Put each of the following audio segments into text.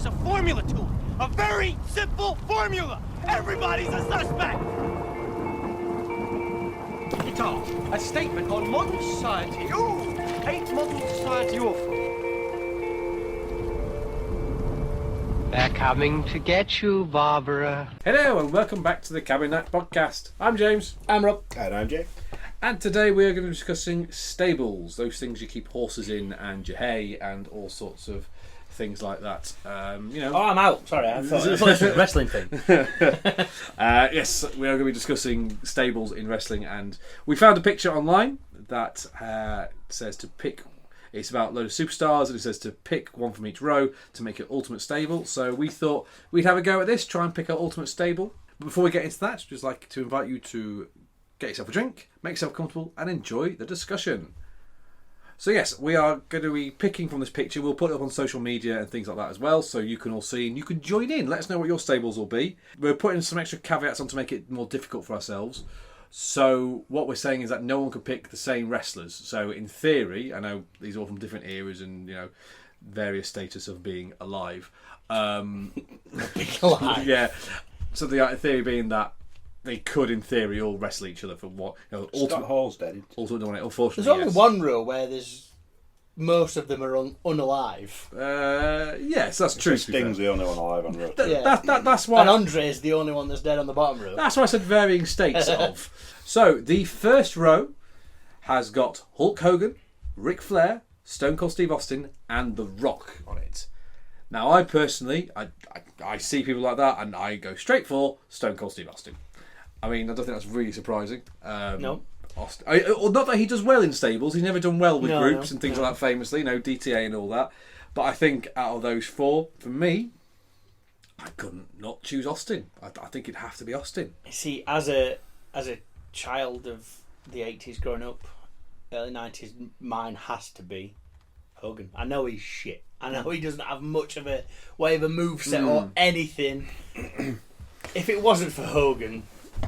there's a formula to it. A very simple formula. Everybody's a suspect. It's a statement on modern society. Ooh, ain't modern society awful? They're coming to get you, Barbara. Hello and welcome back to the Cabin Night Podcast. I'm James. I'm Rob. And I'm Jake. And today we are going to be discussing stables, those things you keep horses in and your hay and all sorts of things like that. Oh, I'm out. Sorry, I thought it was a wrestling thing. Yes, we are going to be discussing stables in wrestling, and we found a picture online that says to pick. It's about a load of superstars, and it says to pick one from each row to make an ultimate stable. So we thought we'd have a go at this, try and pick our ultimate stable. But before we get into that, I'd just like to invite you to get yourself a drink, make yourself comfortable, and enjoy the discussion. So yes, we are going to be picking from this picture. We'll put it up on social media and things like that as well, so you can all see and you can join in. Let us know what your stables will be. We're putting some extra caveats on to make it more difficult for ourselves. So what we're saying is that no one could pick the same wrestlers. So in theory, I know these are all from different eras and various status of being alive. Alive. Yeah. So the theory being that they could, in theory, all wrestle each other for what Scott Hall's dead. ultimate dominate. Unfortunately, There's only yes. one row where most of them are unalive. Yes, that's true. Sting's the only one alive on road. That's why. And Andre is the only one that's dead on the bottom row. That's why I said varying states of. So the first row has got Hulk Hogan, Ric Flair, Stone Cold Steve Austin, and The Rock on it. Now, I personally, I see people like that, and I go straight for Stone Cold Steve Austin. I mean, I don't think that's really surprising. No. Austin, not that he does well in stables. He's never done well with groups and things no. like that. Famously, DTA and all that. But I think out of those four, for me, I couldn't not choose Austin. I think it'd have to be Austin. See, as a child of the 80s growing up, early 90s, mine has to be Hogan. I know he's shit. I know he doesn't have much of a way of a moveset or anything. If it wasn't for Hogan,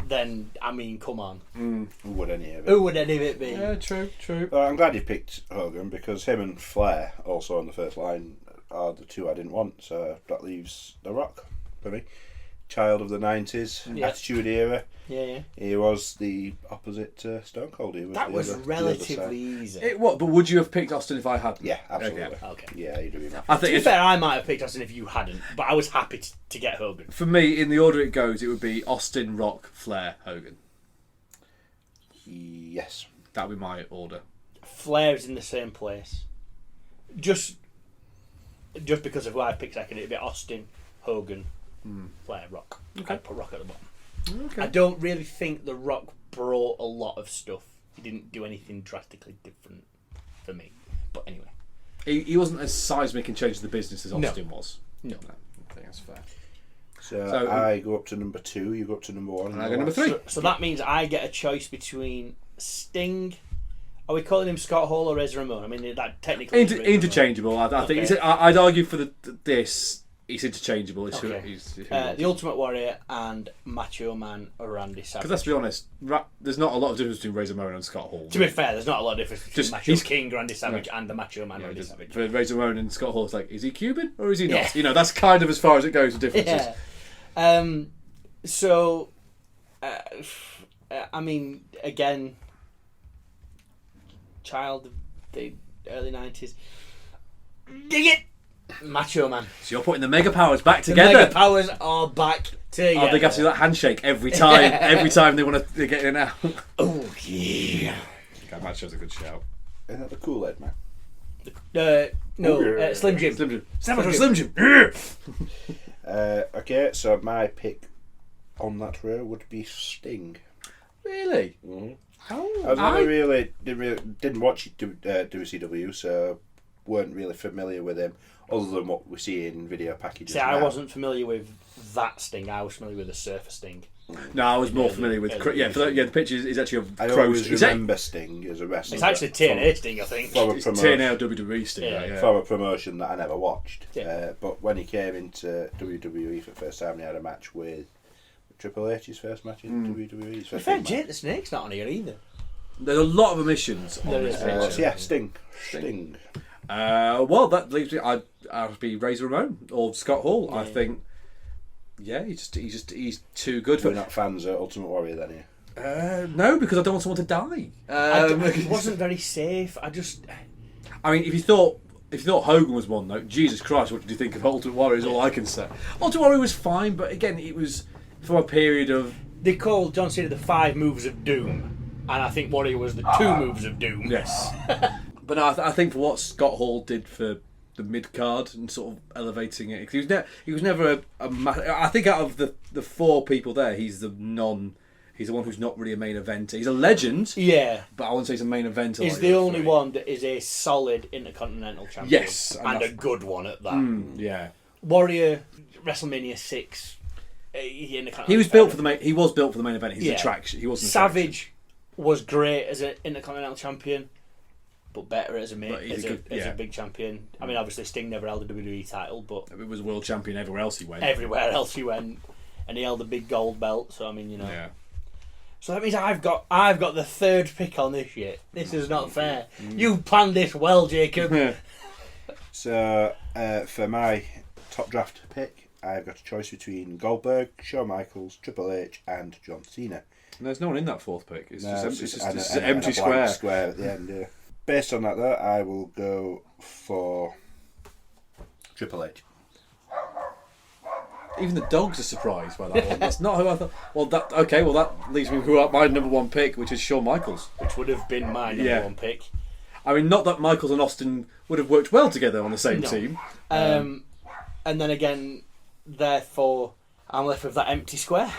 then, I mean, come on. Who would any of it? Who would any of it be? Yeah, true. I'm glad you picked Hogan because him and Flair, also on the first line, are the two I didn't want. So that leaves The Rock for me. Child of the 90s, Yeah. Attitude Era. Yeah. He was the opposite to Stone Cold. He was That the was other- the other relatively side. easy. But would you have picked Austin if I hadn't? Yeah, absolutely. Okay. Yeah, you'd have been. I To think be fair, I might have picked Austin if you hadn't, but I was happy to get Hogan. for me, in the order it goes, it would be Austin, Rock, Flair, Hogan. Yes. That would be my order. Flair's in the same place. Just because of who I picked second, it'd be Austin, Hogan, Flair, Rock. Okay. I'd put Rock at the bottom. Okay. I don't really think The Rock brought a lot of stuff. He didn't do anything drastically different for me. But anyway. He wasn't as seismic in changing the business as No. Austin was. No. I think that's fair. So I go up to number 2, you go up to number 1. And I go number 3. So that means I get a choice between Sting. Are we calling him Scott Hall or Razor Ramon? I mean, that technically is Razor Interchangeable. I think. Okay. I'd argue for this. He's interchangeable. It's Okay. who The Ultimate Warrior and Macho Man Randy Savage. because let's be honest, there's not a lot of difference between Razor Ramon and Scott Hall. To be fair, there's not a lot of difference between Just- Macho he's- King Randy Savage and the Macho Man Randy Just Savage. for Razor Ramon and Scott Hall, it's like, is he Cuban or is he not? Yeah. That's kind of as far as it goes with differences. Yeah. So, I mean, again, child of the early 90s. Dig it! Macho Man. So you're putting the Mega Powers back The together. Mega Powers are back together. Oh, they have to do that handshake every time. Yeah. Every time they want to get in and out. Oh, yeah. God, Macho's a good shout. Isn't that the Kool-Aid Man? No, Slim Jim. Slim Jim. Slim Jim. Okay, so my pick on that row would be Sting. Really? I never didn't watch WCW, so weren't really familiar with him other than what we see in video packages. See, I now. wasn't familiar with that Sting. I was familiar with the Surfer Sting. No, I was more familiar with. The picture is actually of I Crows. always remember Sting as a wrestler. It's actually TNA Sting, I think. from a It's promotion, TNA WWE Sting. Yeah. Yeah. from a promotion that I never watched. Yeah. But when he came into WWE for the first time, he had a match with Triple H's first match in WWE. His In first fact, big Jake match. the Snake's not on here either. There's a lot of omissions on There this is. picture. So yeah, Sting. Well, that leaves me. be Razor Ramon or Scott Hall. I think. Yeah, he's too good for. We're not fans of Ultimate Warrior then, here. No, because I don't want someone to die. He wasn't very safe. I mean, if you thought Hogan was one, though, Jesus Christ, what did you think of Ultimate Warrior? Is all I can say. Ultimate Warrior was fine, but again, it was from a period of. They called John Cena the 5 moves of doom, and I think Warrior was the 2 moves of doom. Yes, but no, I think for what Scott Hall did for the mid card and sort of elevating it, 'cause he was never I think out of the 4 people there, he's the one who's not really a main eventer. He's a legend, Yeah. but I wouldn't say he's a main eventer. He's like the only 3. one that is a solid Intercontinental Champion. Yes, and a good one at that. Yeah, Warrior, WrestleMania 6. he was built for the main. He was built for the main event. He's an attraction. He was an attraction. Savage was great as an Intercontinental Champion, but better as a But he's as a big champion. I mean, obviously Sting never held a WWE title, but He was world champion everywhere else he went. everywhere else he went, and he held a big gold belt. So I mean, you know. Yeah. So that means I've got the 3rd pick on this shit. This is not fair. You planned this well, Jacob. So, for my top draft pick, I've got a choice between Goldberg, Shawn Michaels, Triple H, and John Cena. And there's no one in that 4th pick. It's No, just and an a empty blank square. square at the end. Yeah. Based on that, though, I will go for Triple H. Even the dogs are surprised by that one. That's not who I thought. Well, that leaves me with my number 1 pick, which is Shawn Michaels. Which would have been my number 1 pick. I mean, not that Michaels and Austin would have worked well together on the same team. And then again, therefore, I'm left with that empty square.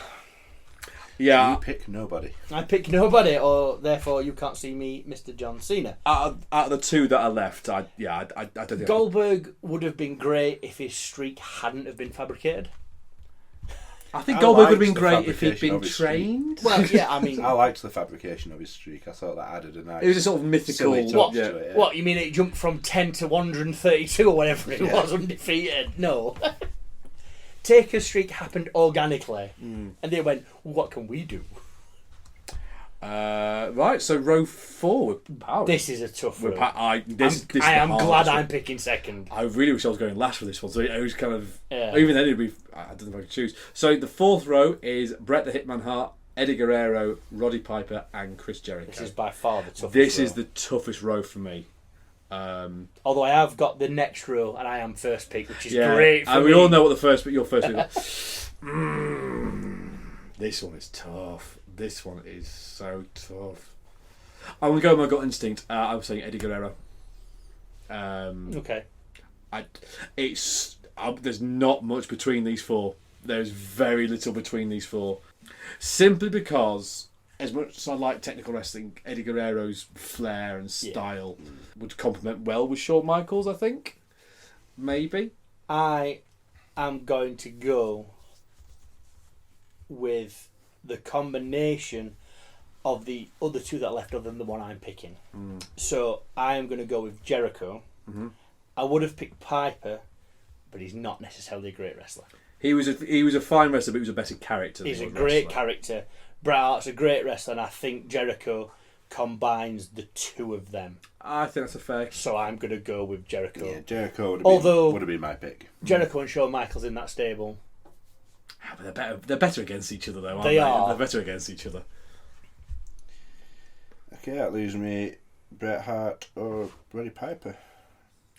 Yeah. You pick nobody. I pick nobody, or therefore you can't see me, Mr. John Cena. Out of the 2 that are left, I don't think. Goldberg would have been great if his streak hadn't have been fabricated. I think I Goldberg would have liked been the great if he'd fabrication been of his streak. trained. Well, yeah, I mean, I liked the fabrication of his streak. I thought that added a nice. It was a sort of mythical. silly touch What? to it, yeah. What, you mean it jumped from 10 to 132 or whatever it was, undefeated? No. Taker's streak happened organically, and they went, what can we do? Right, so row 4 with power. This is a tough row. I am glad I'm picking second. I really wish I was going last for this one. So it was kind of Yeah. even then it'd be. I don't know if I could choose. So the 4th row is Bret the Hitman Hart, Eddie Guerrero, Roddy Piper, and Chris Jericho. This is by far the toughest This row. is the toughest row for me. Although I have got the next row, and I am first pick, which is Yeah, great for and me. we all know what your first pick. This one is tough. This one is so tough. I'm gonna go with my gut instinct. I was saying Eddie Guerrero. Okay. There's not much between these 4. There's very little between these 4. Simply because, as much as I like technical wrestling, Eddie Guerrero's flair and style would complement well with Shawn Michaels, I think. Maybe. I am going to go with the combination of the other 2 that are left other than the one I'm picking. So I am going to go with Jericho. I would have picked Piper, but he's not necessarily a great wrestler. He was a fine wrestler, but he was a better character. He's a than great wrestler. character. Bret Hart's a great wrestler, and I think Jericho combines the 2 of them. I think that's a fair. So I'm going to go with Jericho. Yeah, Jericho would have been my pick. Jericho and Shawn Michaels in that stable. But they're better against each other, though, aren't They they? are. They're better against each other. Okay, that leaves me Bret Hart or Roddy Piper.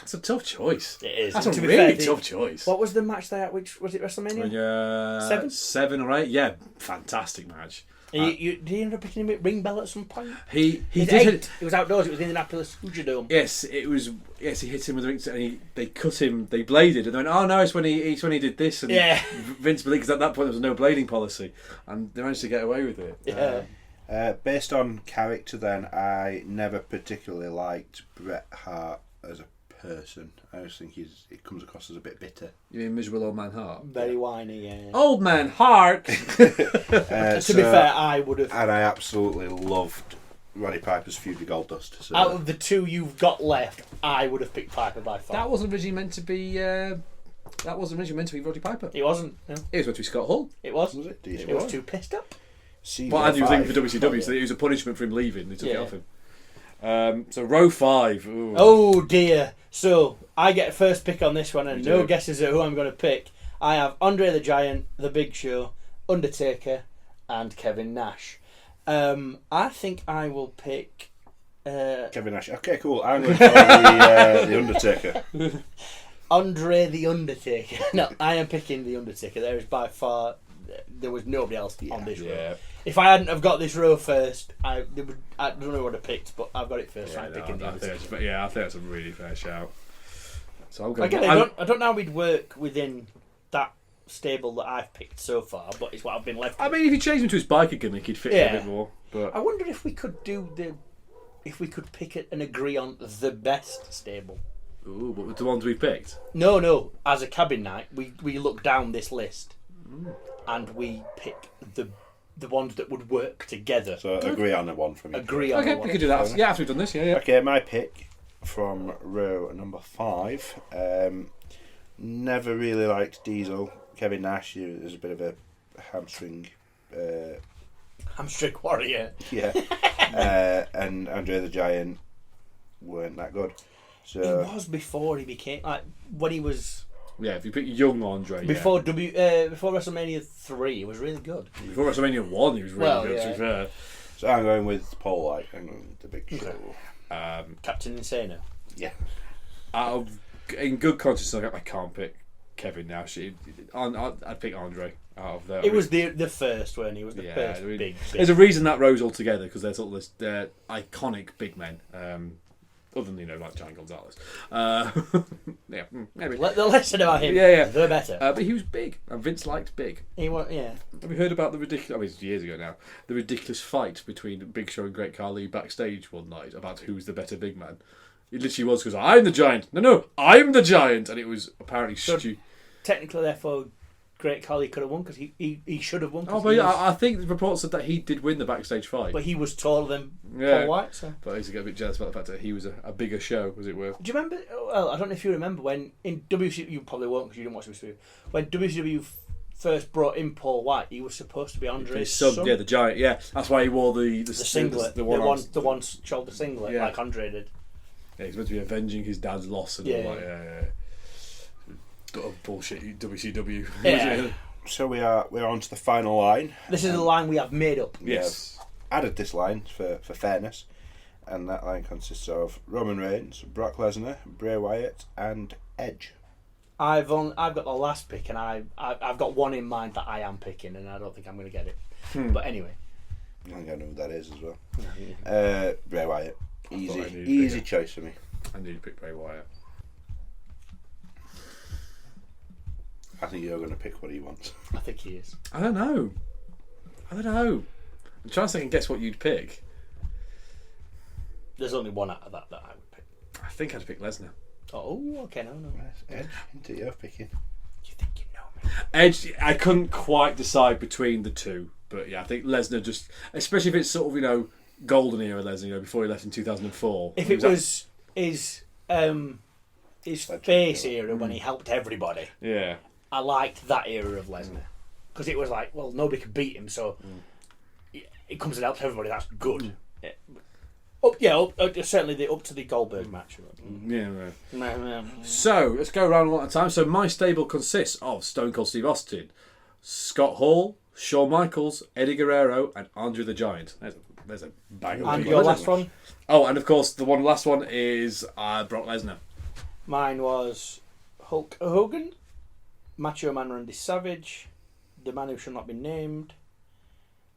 It's a tough choice. It is. That's And a to be really fair, tough choice. What was the match there? Which was it? WrestleMania? 7 or 8? Yeah, fantastic match. And did you end up picking him at Ring Bell at some point? He It did hit. was outdoors. It was in the Indianapolis Dome. Yes, it was. Yes, he hit him with the ring, and they cut him. They bladed, and they went, "Oh no, it's when he did this." And Yeah. Vince believed, because at that point there was no blading policy, and they managed to get away with it. Yeah. Based on character, then, I never particularly liked Bret Hart as a person. I just think he comes across as a bit bitter. You mean miserable old man Hart? Very whiny, yeah. Old man Hart. To be fair, I would have. And I absolutely loved Roddy Piper's feud with Goldust. So. Out of the 2 you've got left, I would have picked Piper by far. That wasn't originally meant to be. That wasn't originally meant to be Roddy Piper. It wasn't. No. It was meant to be Scott Hall. It was. Was it? It was too pissed up. Well, and he was leaving for WCW, so it was a punishment for him leaving. They took it Yeah. off him. So row 5. Ooh. Oh dear. So I get a first pick on this one, and You no do. guesses at who I'm going to pick. I have Andre the Giant, The Big Show, Undertaker, and Kevin Nash. I think I will pick. Kevin Nash. Okay, cool. I'm going for the Undertaker. Andre the Undertaker. No, I am picking the Undertaker. There is by far there was nobody else on this row. Yeah. If I hadn't have got this row first, I don't know what I picked, but I've got it first. So I'm picking the I think Undertaker. I think that's a really fair shout. So I'm going. Again, I don't know how we'd work within that stable that I've picked so far, but it's what I've been left with. I mean, if you change him to his biker gimmick, he'd fit in a bit more. But I wonder if we could if we could pick it and agree on the best stable. ooh, but with the ones we picked. No. As a cabin night, we look down this list and we pick the ones that would work together. So agree on the one from each. Agree on Okay, the we one. could do that. Yeah, after we've done this, yeah. Okay, my pick from row number 5. Never really liked Diesel. Kevin Nash, he was a bit of a hamstring. Hamstring warrior. Yeah. And Andre the Giant weren't that good. He So was before he became when he was Yeah, if you pick young Andre, before before WrestleMania 3. He was really good. before WrestleMania 1, he was really Well, good, yeah. to be fair. So I'm going with Paul White. I'm going with the Big Show. Captain Insano. Yeah. In good conscience, I can't pick Kevin Nash. I'd pick Andre out of there. It was the first when he was the first I mean, big. There's a reason that row's all together because they're sort of they're iconic big men. Other than like Giant Gonzalez. Yeah, maybe. The less said about him, Yeah. the better. But he was big, and Vince liked big. He was, yeah. Have you heard about the ridiculous? I mean, it's years ago now. The ridiculous fight between Big Show and Great Khali backstage one night about who's the better big man. It literally was because I'm the Giant. No, I'm the Giant, and it was apparently stupid. Technically, therefore, Great Khali could have won because he should have won. 'Cause Oh, but he yeah, was- I think the reports said that he did win the backstage fight. but he was taller than Yeah. Paul White. So. But I used to get a bit jealous about the fact that he was a bigger show, as it were. Do you remember? Well, I don't know if you remember when in WCW. You probably won't because you didn't watch WCW. When WCW first brought in Paul White, he was supposed to be Andre's His son, yeah, the Giant, yeah. That's why he wore the singlet, the one shoulder singlet, Yeah. like Andre did. Yeah, he's meant to be avenging his dad's loss and Yeah. all that. Yeah. Oh, bullshit, WCW. Yeah. So we're on to the final line. This is the line we have made up. Yes. Added this line for fairness, and that line consists of Roman Reigns, Brock Lesnar, Bray Wyatt, and Edge. I've got the last pick, and I've got one in mind that I am picking, and I don't think I'm going to get it. But anyway, I think I know who that is as well. Bray Wyatt. I knew you'd Easy pick choice for me. I need to pick Bray Wyatt. I think you're going to pick what he wants. I think he is. I don't know. I'm trying to second guess what you'd pick. There's only one out of that I would pick. I think I'd pick Lesnar. Oh, okay, no. Edge, into your picking. You think you know me? Edge, I couldn't quite decide between the two, but yeah, I think Lesnar just, especially if it's sort of golden era Lesnar, before he left in 2004. If it was his face era when he helped everybody, yeah, I liked that era of Lesnar because it was like, well, nobody could beat him, so it comes and helps everybody. That's good. Certainly up to the Goldberg match. yeah. Right. So let's go around one at a time. So my stable consists of Stone Cold Steve Austin, Scott Hall, Shawn Michaels, Eddie Guerrero, and Andre the Giant. There's a bang of And people, your isn't last there? one? Oh, and of course the last one is Brock Lesnar. Mine was Hulk Hogan, Macho Man Randy Savage, the man who shall not be named,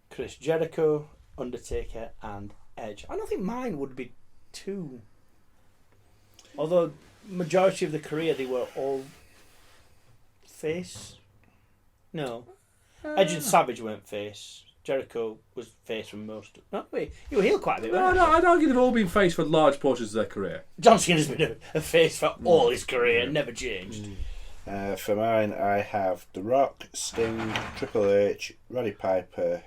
Chris Jericho, Undertaker, and Edge. I don't think mine would be too. Although majority of the career they were all face. No, Edge and Savage weren't face. Jericho was face for most. No, wait, you were heel quite a bit. No, weren't no, you? I'd argue they've all been faced for large portions of their career. John Cena's been a face for all his career, never changed. For mine, I have The Rock, Sting, Triple H, Roddy Piper,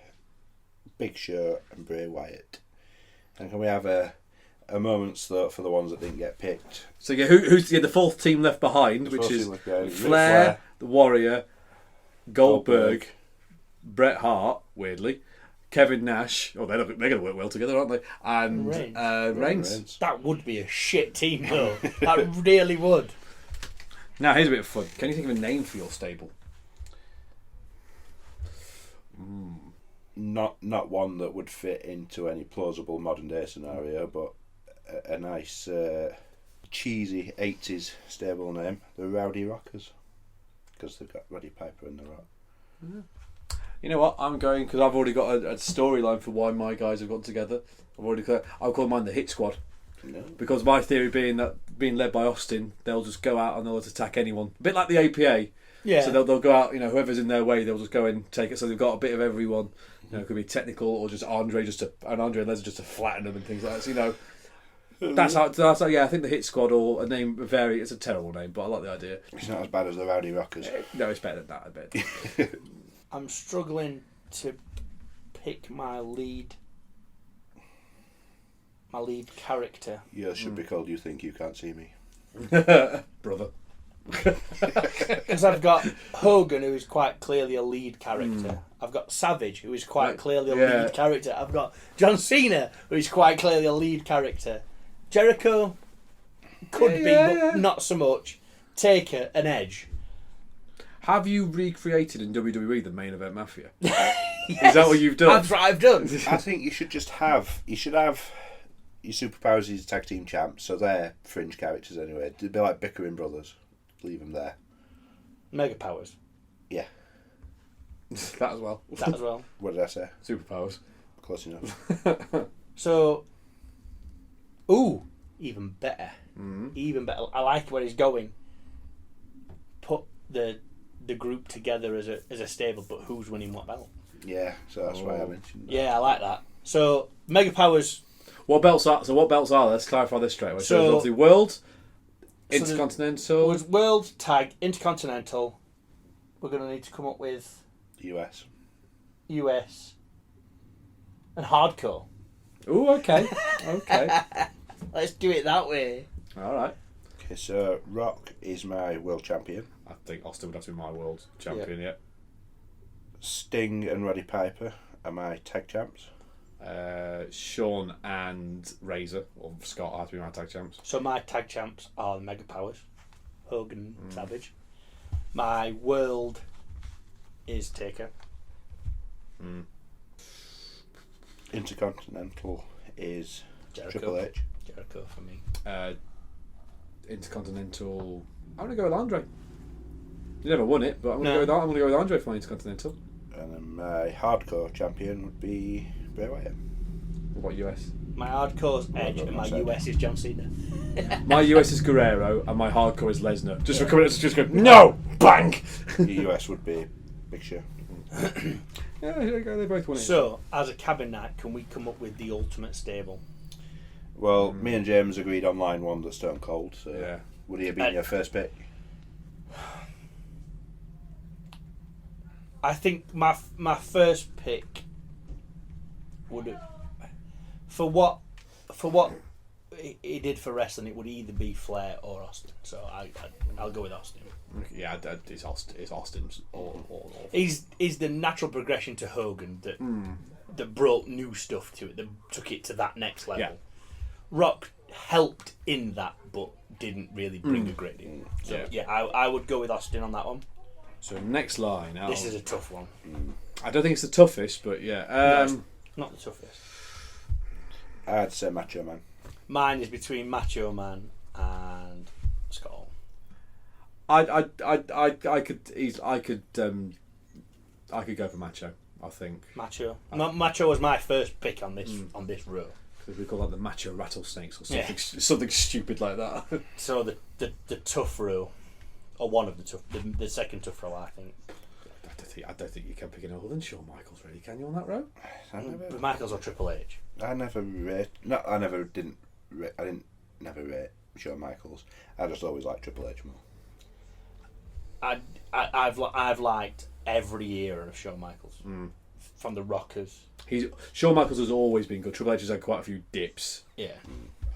Big Show, and Bray Wyatt. And can we have a moment's thought for the ones that didn't get picked? So yeah, who's the fourth team left behind, which fourth is team left behind, Ric Flair, Flair, the Warrior, Goldberg, Goldberg. Bret Hart, weirdly, Kevin Nash. Oh, they're going to work well together, aren't they? And Reigns. That would be a shit team, though. That really would. Now, here's a bit of fun. Can you think of a name for your stable? Not one that would fit into any plausible modern day scenario, but a nice cheesy 80s stable name, the Rowdy Rockers, because they've got Roddy Piper and The Rock. You know what? I'm going, because I've already got a storyline for why my guys have got together. I'll call mine the Hit Squad. No. Because my theory being that being led by Austin, they'll just go out and they'll just attack anyone. A bit like the APA. Yeah. So they'll go out, whoever's in their way, they'll just go and take it. So they've got a bit of everyone. It could be technical or just Andre and Les just to flatten them and things like that. So, that's how. Yeah, I think the Hit Squad, or a name vary. It's a terrible name, but I like the idea. It's not as bad as the Rowdy Rockers. No, it's better than that, I bet. I'm struggling to pick my lead character. Yours should be called You Think You Can't See Me. Brother. Because I've got Hogan, who is quite clearly a lead character. I've got Savage, who is quite clearly a lead character. I've got John Cena, who is quite clearly a lead character. Jericho could be, but not so much. Taker and Edge. Have you recreated in WWE the main event Mafia? Is that what you've done? That's what I've done. I think you should just have. You should have your superpowers as tag team champs, so they're fringe characters anyway. They'd be like bickering brothers. Leave them there. Mega powers. Yeah. That as well. That as well. What did I say? Superpowers. Close enough. So, even better. Even better. I like where he's going. Put the group together as a stable, but who's winning what belt? Yeah, so that's why I mentioned that. Yeah, I like that. So, Mega Powers. What belts are there? Let's clarify this straight away. So there's obviously World, Intercontinental. There's World, Tag, Intercontinental. We're going to need to come up with US. and Hardcore. Ooh, okay. Okay. Let's do it that way. Alright. Okay, so Rock is my world champion. I think Austin would have to be my world champion, yeah. Sting and Roddy Piper are my tag champs. Shawn and Razor, or Scott, have to be my tag champs. So my tag champs are the Mega Powers. Hogan, Savage. My world is Taker. Intercontinental is Jericho. Triple H. Jericho for me. Intercontinental, I'm going to go with Andre. You never won it, but I'm going to go with Andre for my Intercontinental. And then my hardcore champion would be Bray Wyatt. What US? My hardcore's Edge and my US is John Cena. My US is Guerrero and my hardcore is Lesnar. Just for coming, just go no, bang. The US would be Big Show. Yeah, they both won it. So, as a cabin night, can we come up with the ultimate stable? Well, me and James agreed on line one that Stone Cold. So Yeah. would he have been your first pick? I think my first pick would, for what he did for wrestling, it would either be Flair or Austin. So I'll go with Austin. Yeah, it's Austin's all. He's the natural progression to Hogan that brought new stuff to it, that took it to that next level. Yeah. Rock helped in that, but didn't really bring a great deal. So I would go with Austin on that one. So next line. This is a tough one. I don't think it's the toughest, but yeah. No, it's not the toughest. I'd say Macho Man. Mine is between Macho Man and Scott Hall. I could go for Macho. I think Macho. Macho was my first pick on this row. we call that the Macho Rattlesnakes or something, something stupid like that. So the tough row, or one of the tough, the second tough row, I think. I don't think you can pick any other than Shawn Michaels, really, can you, on that row? With Michaels or Triple H. I didn't rate Shawn Michaels. I just always liked Triple H more. I've liked every era of Shawn Michaels, from the Rockers. Shawn Michaels has always been good. Triple H has had quite a few dips. Yeah.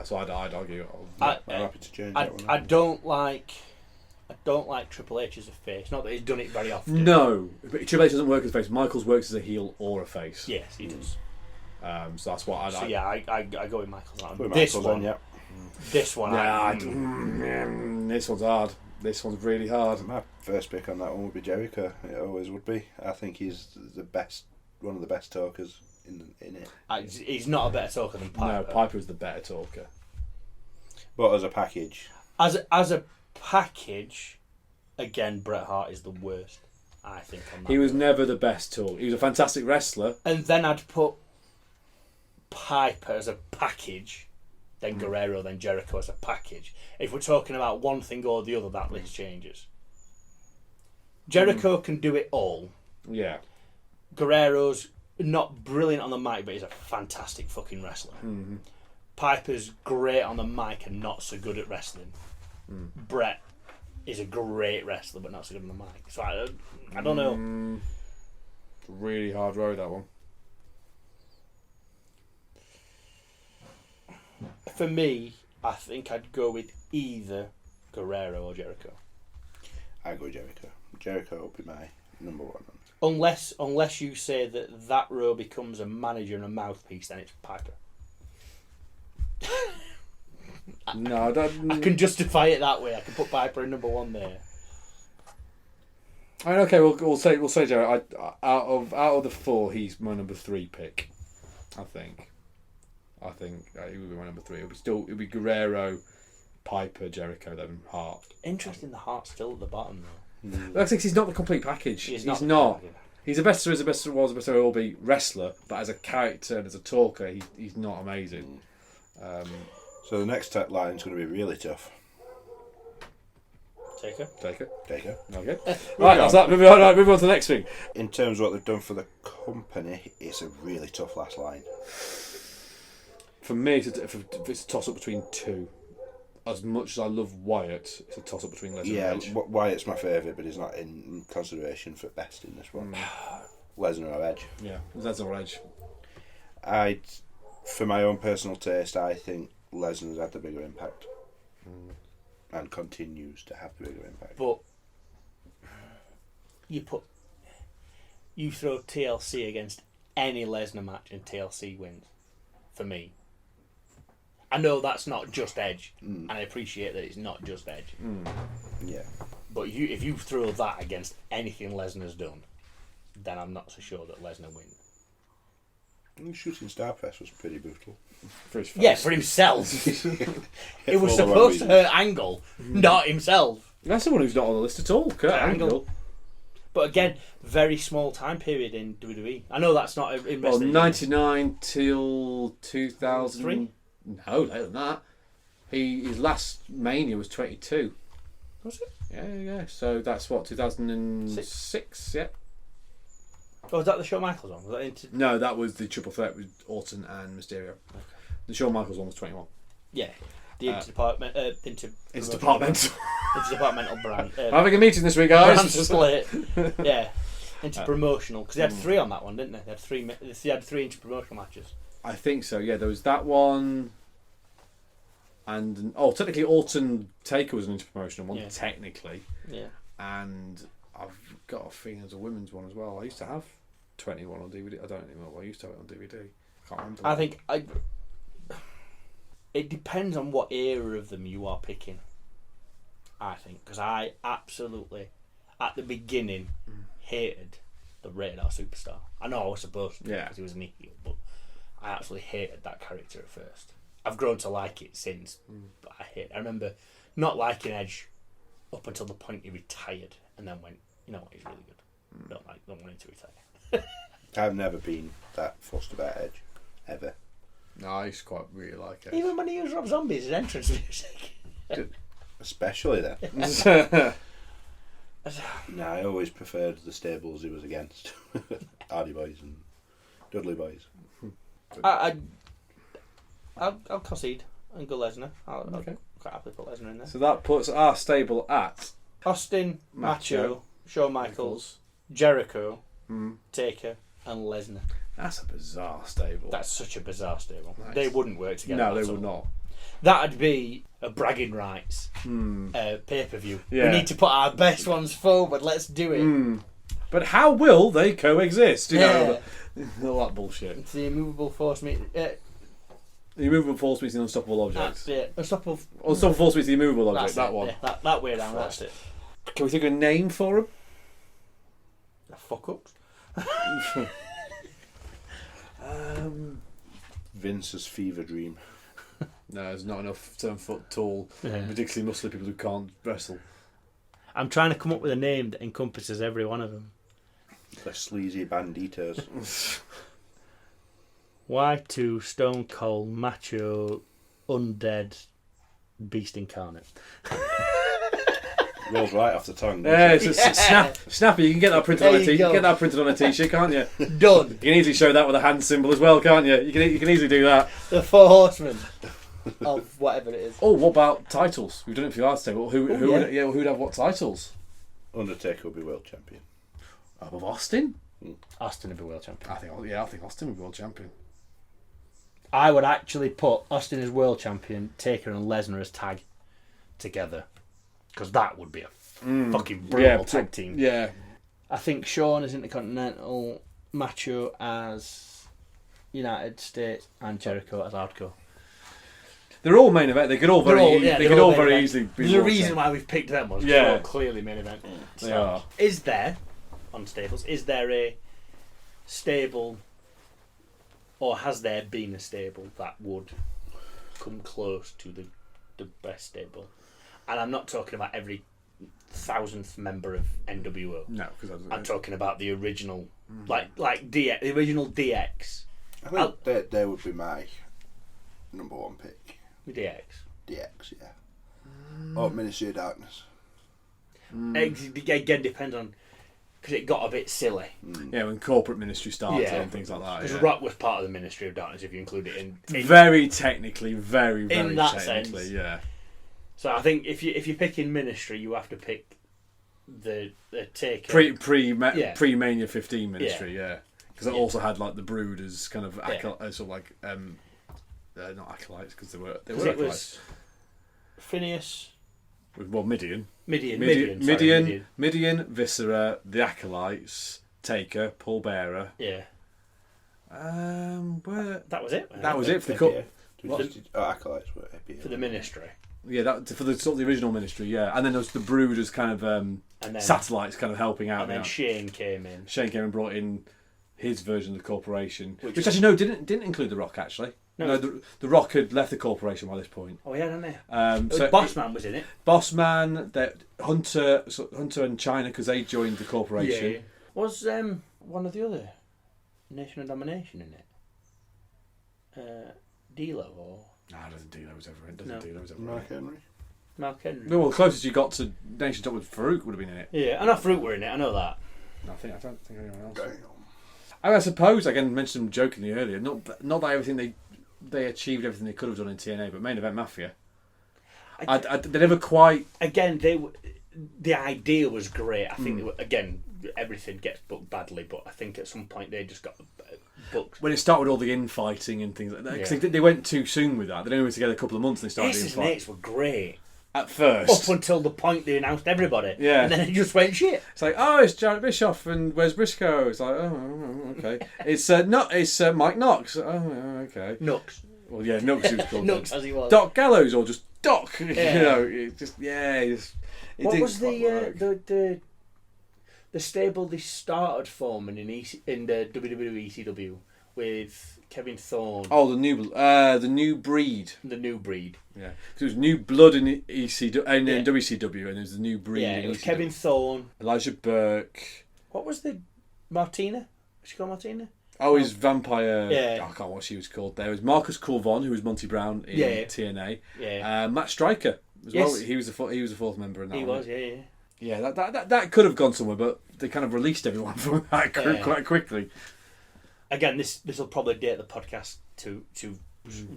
So I'd argue. I'm happy to change that one. I don't like I don't like Triple H as a face. Not that he's done it very often. No, but Triple H doesn't work as a face. Michaels works as a heel or a face. Yes, he does. So that's what I So like. yeah, I go with Michaels on that one. With This Michaels one, on, yeah. this one, This one's hard. This one's really hard. My first pick on that one would be Jericho. It always would be. I think he's the best, one of the best talkers in it. he's not a better talker than Piper. No, Piper is the better talker. But as a package, As a package, again, Bret Hart is the worst. I think on that. He was never the best talker. He was a fantastic wrestler. And then I'd put Piper as a package, then Guerrero, then Jericho as a package. If we're talking about one thing or the other, that list changes. Jericho can do it all. Yeah. Guerrero's not brilliant on the mic, but he's a fantastic fucking wrestler. Piper's great on the mic and not so good at wrestling. Bret is a great wrestler, but not so good on the mic. So I don't know. Really hard road, that one. For me, I think I'd go with either Guerrero or Jericho. I go Jericho. Jericho would be my number one. Unless you say that row becomes a manager and a mouthpiece, then it's Piper. No, I don't. I can justify it that way. I can put Piper in number one there. I mean, okay, we'll say Jerry. Out of the four, he's my number 3 pick. I think he would be my number 3. It'll be Guerrero, Piper, Jericho, then Hart. Interesting, the Hart's still at the bottom though. Like I think he's not the complete package. He's He's not. not. He's a best as a best was a best will be wrestler, but as a character and as a talker, he's not amazing. So the next line is going to be really tough. Taker. Taker. Taker. Okay. Right, that's that. Moving on to the next thing. In terms of what they've done for the company, it's a really tough last line. For me, it's a toss up between two. As much as I love Wyatt, it's a toss up between Lesnar and Edge. Wyatt's my favourite, but he's not in consideration for best in this one. Lesnar or Edge. Yeah, Lesnar or Edge. For my own personal taste, I think Lesnar's had the bigger impact. And continues to have the bigger impact. But you throw TLC against any Lesnar match and TLC wins. For me, I know that's not just Edge, and I appreciate that it's not just Edge. Yeah. But if you throw that against anything Lesnar's done, then I'm not so sure that Lesnar wins. Shooting Star Press was pretty brutal. For his face. Yeah, for himself. It was supposed to hurt Angle, not himself. That's someone who's not on the list at all. Kurt Angle. But again, very small time period in WWE. I know that's not in Well, wrestling. 99 till 2000. 3? No, later than that. His last Mania was 22. Was it? Yeah. So that's what, 2006? Yeah. Oh, was that the Shawn Michaels one? Was that into... No, that was the triple threat with Orton and Mysterio. Okay. The Shawn Michaels one was 21. Yeah. The interdepartmental brand. Having a meeting this week, guys. Brand split. Yeah. Interpromotional. Because they had 3 on that one, didn't they? They had 3 interpromotional matches. I think so, yeah. There was that one. And, technically Orton Taker was an interpromotional one, technically. Yeah. And I've got a feeling there's a women's one as well. I used to have 21 on DVD. I don't even know. I used to have it on DVD. I can't remember. I think it depends on what era of them you are picking. I think because I absolutely at the beginning hated the Rated R Superstar. I know I was supposed to because he was an heel, but I absolutely hated that character at first. I've grown to like it since, but I remember not liking Edge up until the point he retired, and then went, you know what, he's really good. Don't want him to retire. I've never been that fussed about Edge, ever. No, I used to quite really like it. Even when he used Rob Zombie's entrance music. Especially then. No, I always preferred the stables he was against. Hardy Boys and Dudley Boys. I'll concede and go Lesnar. I'll quite happily put Lesnar in there. So that puts our stable at Austin, Macho, Shawn Michaels, Jericho, Taker, and Lesnar. That's a bizarre stable. That's such a bizarre stable. Nice. They wouldn't work together. No, they would not. That'd be a bragging rights pay-per-view. Yeah. We need to put our best ones forward. Let's do it. But how will they coexist? You know, Yeah. all that bullshit. It's the immovable force meet. The immovable force meets the unstoppable object. That's it. Unstoppable. Unstoppable force meets the immovable object. That's That it. one. Yeah, that way around. That's it. Can we think of a name for him? The fuck ups. Vince's fever dream. No, there's not enough 7-foot tall, Yeah. ridiculously muscly people who can't wrestle. I'm trying to come up with a name that encompasses every one of them. The sleazy banditos. Y2 Stone Cold Macho Undead Beast Incarnate. Rolls right off the tongue. Yeah, it's snappy. You can get that printed on There a you t. go. Get that printed on a t-shirt, can't you? Done. You can easily show that with a hand symbol as well, can't you? You can easily do that. The Four Horsemen of whatever it is. Oh, what about titles? We've done it for the arts table. Who yeah. who'd have what titles? Undertaker will be world champion. Above Austin? Austin would be world champion. I think Austin would be world champion. I would actually put Austin as world champion, Taker and Lesnar as tag together, because that would be a fucking brutal tag team. Yeah. I think Shawn as Intercontinental, Macho as United States, and Jericho as Hardcore. They're all main event. They could all very easily be. There's a world reason champ. why we've picked them ones. Yeah. They're all clearly main event. They are. Is there, on stables, is there a stable, or has there been a stable that would come close to the best stable? And I'm not talking about every 1000th member of NWO. No, because I'm talking about the original, like DX, the original DX. I think they would be my number one pick. DX. DX, yeah. Or Ministry of Darkness. Again, depends on, because it got a bit silly. Yeah, when corporate ministry started Yeah. and things like that. Because Yeah. Rock was part of the Ministry of Darkness, if you include it in Very technically, very in that technically, sense. yeah. So I think if you're picking Ministry, you have to pick the Taker. Pre Mania 15 ministry, yeah. Because it Yeah. also had like the Brood as kind of Yeah. sort of like not acolytes because they were Because it acolytes. was Phineas, Well, Midian, Midian, Viscera, the Acolytes, Taker, Paul Bearer. yeah, Where that was it. that was it for the APA. cut. Acolytes were APA. For the Ministry, Yeah, that for the sort of the original ministry, yeah. And then there was the Brood as kind of and then satellites, kind of helping out. and then now. Shane came in. Shane came and brought in his version of the corporation, Which which actually no didn't include the Rock actually. No. The Rock had left the corporation by this point. Oh yeah, didn't they? So Bossman was in it. Bossman, Hunter and China because they joined the corporation. Yeah. Was one of the other Nation of Domination in it? D'Lo or No, I don't think D'Lo was ever in. No. D'Lo was ever in. Mark Henry. Mark Henry? No, well, the closest you got to Nation Top with Farouk would have been in it. Yeah, I know Fruit were in it. I know that. No, I don't think anyone else. Damn. I suppose again mentioned them jokingly earlier. Not that everything they achieved everything they could have done in TNA, but Main Event Mafia. They never quite. Again, the idea was great. I think they were, again, everything gets booked badly, but I think at some point they just got booked. When it started with all the infighting and things like that, because Yeah. they went too soon with that. They'd only been together a couple of months and they started Aces the and infight. Eights were great At first. up until the point they announced everybody. Yeah. And then it just went shit. It's like, oh, it's Jarrett Bischoff and where's Briscoe? It's like, oh, okay. It's Mike Knox. Oh, okay. Nux. Well, yeah, Knox was called. Nux as he was. Doc Gallows or just Doc. Yeah. You know, it What didn't was quite work. the stable they started forming in the WWE ECW with Kevin Thorne, Oh, the new breed. the New Breed? Yeah, so it was new blood in ECW and Yeah. in WCW, and there's the new breed. Yeah, in it was ECW. Kevin Thorne. Elijah Burke. What was the Martina? Was she called Martina? Oh, his vampire. Yeah. I can't remember what she was called. There was Marcus Corvon, who was Monty Brown in Yeah. TNA. Yeah, Matt Stryker as Yes. well. He was the fourth member in that. he one. was. Yeah. Yeah, that could have gone somewhere, but they kind of released everyone from that group Yeah. quite quickly. Again, this will probably date the podcast to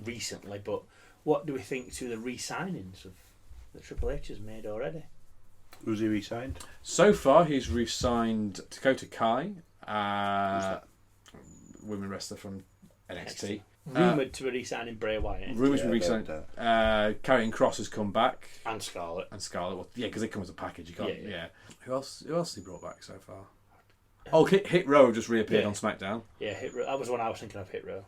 recently, but what do we think to the re-signings of that Triple H has made already? Who's he re-signed? So far, he's re-signed Dakota Kai, women wrestler from NXT. Rumoured to be re-signing Bray Wyatt. Rumours Yeah, from recent. Karrion Cross has come back. And Scarlett. And Scarlett. Well, yeah, because they come as a package. You can't. Yeah. Yeah. Who else? Who else has he brought back so far? Oh, Hit Row just reappeared Yeah. on SmackDown. Yeah, that was one I was thinking of, Hit Row.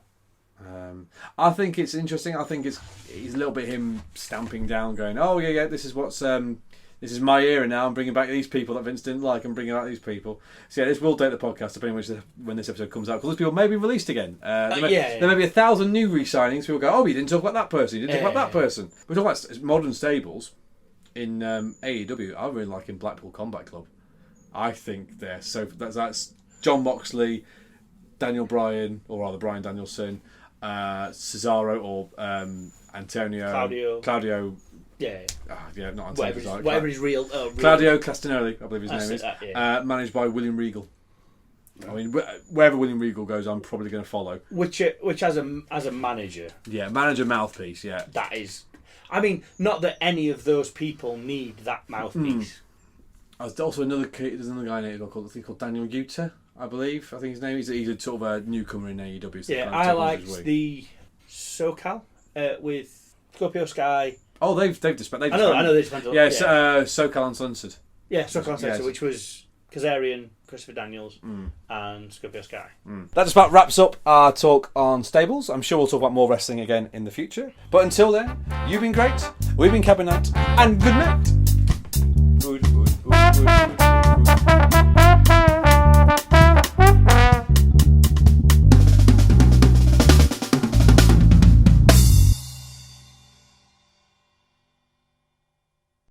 I think it's interesting. I think he's a little bit him stamping down, going, "Oh yeah, this is what's this is my era now. I'm bringing back these people that Vince didn't like. I'm bringing back these people." So yeah, this will date the podcast depending when this episode comes out, because those people may be released again. There may be 1,000 new re-signings. People go, "Oh, you didn't talk about that person. You didn't talk about that person." We're talking about modern stables in AEW. I really like in Blackpool Combat Club. I think they're so that's John Moxley, Daniel Bryan, or rather Bryan Danielson, Cesaro or Antonio Claudio. Yeah. Not Antonio. Whatever his real. Claudio Castagnoli, I believe his name is. Yeah. Managed by William Regal. I mean, wherever William Regal goes, I'm probably going to follow. Which as a manager. Yeah, manager mouthpiece. Yeah. That is. I mean, not that any of those people need that mouthpiece. There's also another guy in AEW called Daniel Yuta, I believe. I think his name is. He's a sort of a newcomer in AEW. So Yeah, I liked the SoCal with Scorpio Sky. Oh, they've disbanded. I know they disbanded. Yeah, SoCal Uncensored. Yeah, SoCal Uncensored, Yes. which was Kazarian, Christopher Daniels, and Scorpio Sky. That just about wraps up our talk on stables. I'm sure we'll talk about more wrestling again in the future. But until then, you've been great, we've been Cabin Night, and good night.